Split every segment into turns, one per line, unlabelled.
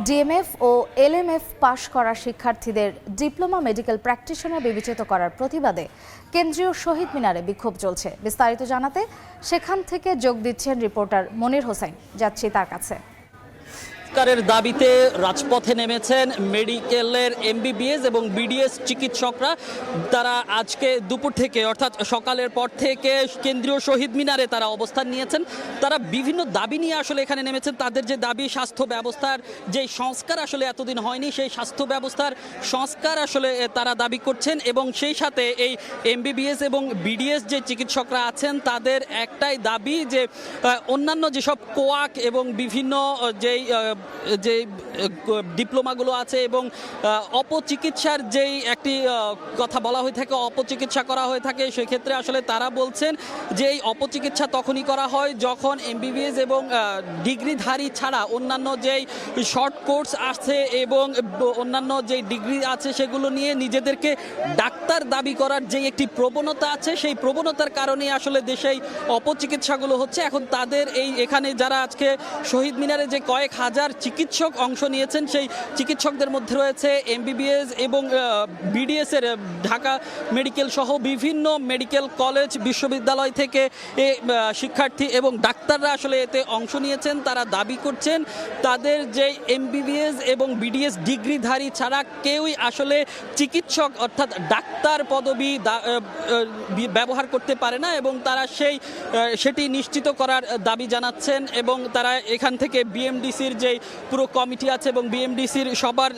DMF ও LMF পাশ করা শিক্ষার্থীদের diploma medical practitioner বিবেচিত করার প্রতিবাদে কেন্দ্রীয় শহীদ মিনারে বিক্ষোভ চলছে। বিস্তারিত জানাতে সেখান থেকে যোগ দিচ্ছেন রিপোর্টার মনির হোসেন। যাচ্ছি তার কাছে।
সংস্কারের দাবিতে রাজপথে নেমেছেন মেডিকেলের এমবিবিএস এবং বিডিএস চিকিৎসকরা। তারা আজকে দুপুর থেকে অর্থাৎ সকালের পর থেকে কেন্দ্রীয় শহীদ মিনারে তারা অবস্থান নিয়েছেন। তারা বিভিন্ন দাবি নিয়ে আসলে এখানে নেমেছেন। তাদের যে দাবি, স্বাস্থ্য ব্যবস্থার যে সংস্কার আসলে এতদিন হয়নি, সেই স্বাস্থ্য ব্যবস্থার সংস্কার আসলে তারা দাবি করছেন। এবং সেই সাথে এই এমবিবিএস এবং বিডিএস যে চিকিৎসকরা আছেন তাদের একটাই দাবি যে অন্যান্য যেসব কোয়াক এবং বিভিন্ন যে ডিপ্লোমাগুলো আছে এবং অপচিকিৎসার যেই একটি কথা বলা হয়ে থাকে, অপচিকিৎসা করা হয়ে থাকে, সেক্ষেত্রে আসলে তারা বলছেন যে এই অপচিকিৎসা তখনই করা হয় যখন এমবিবিএস এবং ডিগ্রিধারী ছাড়া অন্যান্য যেই শর্ট কোর্স আছে এবং অন্যান্য যেই ডিগ্রি আছে সেগুলো নিয়ে নিজেদেরকে ডাক্তার দাবি করার যে একটি প্রবণতা আছে, সেই প্রবণতার কারণে আসলে দেশে অপচিকিৎসাগুলো হচ্ছে। এখন তাদের এখানে যারা আজকে শহীদ মিনারে যে কয়েক হাজার চিকিৎসক অংশ নিয়েছেন, সেই চিকিৎসকদের মধ্যে রয়েছে এমবিবিএস এবং বিডিএস এর ঢাকা মেডিকেল সহ বিভিন্ন মেডিকেল কলেজ বিশ্ববিদ্যালয় থেকে শিক্ষার্থী এবং ডাক্তাররা আসলে এতে অংশ নিয়েছেন। তারা দাবি করছেন তাদের যে এমবিবিএস এবং বিডিএস ডিগ্রিধারী ছাড়া কেউই আসলে চিকিৎসক অর্থাৎ ডাক্তার পদবি ব্যবহার করতে পারে না এবং তারা সেটি নিশ্চিত করার দাবি জানাচ্ছেন। এবং তারা এখান থেকে বিএমডিসির যে পুরো কমিটি আছে এবং বিএমডিসির সবার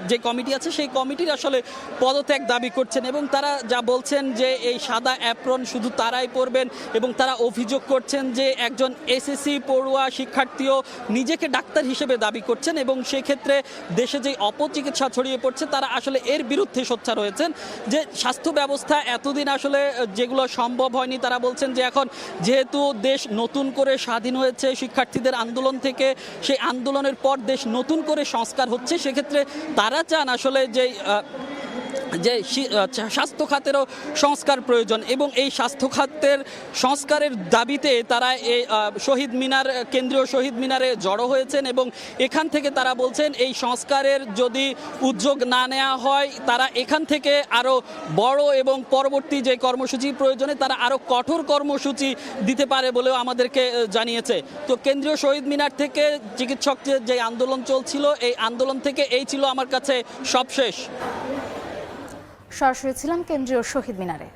যে কমিটি আছে সেই কমিটির আসলে পদত্যাগ দাবি করছেন। এবং তারা যা বলছেন যে এই সাদা অ্যাপ্রন শুধু তারাই পরবেন এবং তারা অভিযোগ করছেন যে একজন এসএসসি পড়ুয়া শিক্ষার্থীও নিজেকে ডাক্তার হিসেবে দাবি করছেন এবং সেক্ষেত্রে দেশে যে অপচিকিৎসা ছড়িয়ে পড়ছে তারা আসলে এর বিরুদ্ধে সোচ্চার হয়েছেন। যে স্বাস্থ্য ব্যবস্থা এতদিন আসলে যেগুলো সম্ভব হয়নি, তারা বলছেন যে এখন যেহেতু দেশ নতুন করে স্বাধীন হয়েছে শিক্ষার্থীদের আন্দোলন থেকে, সেই আন্দোলনের পর দেশ নতুন করে সংস্কার হচ্ছে, সেক্ষেত্রে তারা চান আসলে যে স্বাস্থ্য খাতেরও সংস্কার প্রয়োজন এবং এই স্বাস্থ্য খাতের সংস্কারের দাবিতে তারা এই কেন্দ্রীয় শহীদ মিনারে জড়ো হয়েছেন। এবং এখান থেকে তারা বলছেন এই সংস্কারের যদি উদ্যোগ না নেওয়া হয় তারা এখান থেকে আরও বড় এবং পরবর্তী যে কর্মসূচি প্রয়োজনে তারা আরও কঠোর কর্মসূচি দিতে পারে বলেও আমাদেরকে জানিয়েছে। তো কেন্দ্রীয় শহীদ মিনার থেকে চিকিৎসকদের যে আন্দোলন চলছিল, এই আন্দোলন থেকে এই ছিল আমার কাছে সবশেষ।
সরাসরি ছিলাম কেন্দ্রীয় শহীদ মিনারে।